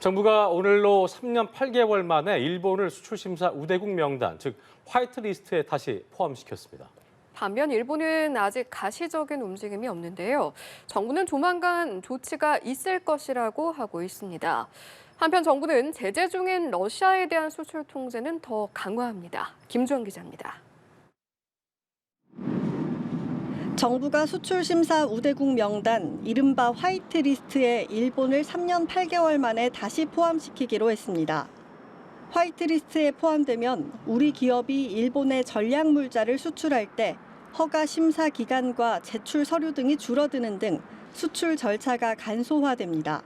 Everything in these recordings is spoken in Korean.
정부가 오늘로 3년 8개월 만에 일본을 수출심사 우대국 명단, 즉 화이트리스트에 다시 포함시켰습니다. 반면 일본은 아직 가시적인 움직임이 없는데요. 정부는 조만간 조치가 있을 것이라고 하고 있습니다. 한편 정부는 제재 중인 러시아에 대한 수출 통제는 더 강화합니다. 김주영 기자입니다. 정부가 수출심사 우대국 명단, 이른바 화이트리스트에 일본을 3년 8개월 만에 다시 포함시키기로 했습니다. 화이트리스트에 포함되면 우리 기업이 일본에 전략물자를 수출할 때 허가 심사 기간과 제출 서류 등이 줄어드는 등 수출 절차가 간소화됩니다.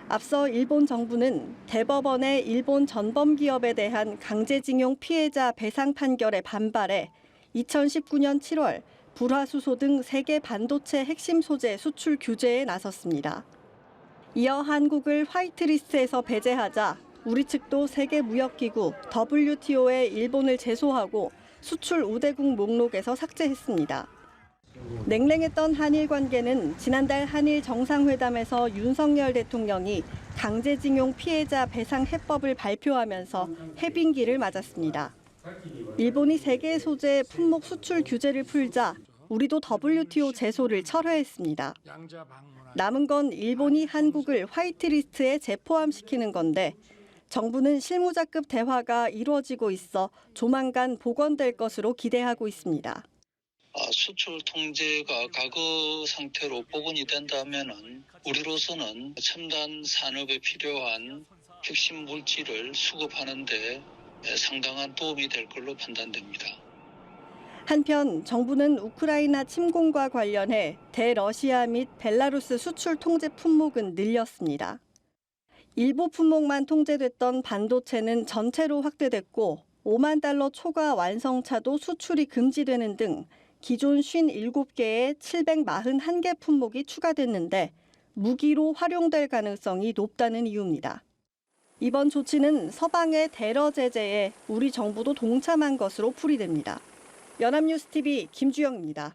앞서 일본 정부는 대법원의 일본 전범기업에 대한 강제징용 피해자 배상 판결에 반발해 2019년 7월 불화수소 등 세계 반도체 핵심 소재 수출 규제에 나섰습니다. 이어 한국을 화이트리스트에서 배제하자 우리 측도 세계무역기구 WTO에 일본을 제소하고 수출 우대국 목록에서 삭제했습니다. 냉랭했던 한일 관계는 지난달 한일 정상회담에서 윤석열 대통령이 강제징용 피해자 배상 해법을 발표하면서 해빙기를 맞았습니다. 일본이 세계 소재 품목 수출 규제를 풀자 우리도 WTO 제소를 철회했습니다. 남은 건 일본이 한국을 화이트리스트에 재포함시키는 건데 정부는 실무자급 대화가 이루어지고 있어 조만간 복원될 것으로 기대하고 있습니다. 수출 통제가 과거 상태로 복원이 된다면은 우리로서는 첨단 산업에 필요한 핵심 물질을 수급하는 데 상당한 도움이 될 걸로 판단됩니다. 한편 정부는 우크라이나 침공과 관련해 대러시아 및 벨라루스 수출 통제 품목은 늘렸습니다. 일부 품목만 통제됐던 반도체는 전체로 확대됐고 5만 달러 초과 완성차도 수출이 금지되는 등 기존 57개의 741개 품목이 추가됐는데 무기로 활용될 가능성이 높다는 이유입니다. 이번 조치는 서방의 대러 제재에 우리 정부도 동참한 것으로 풀이됩니다. 연합뉴스TV 김주영입니다.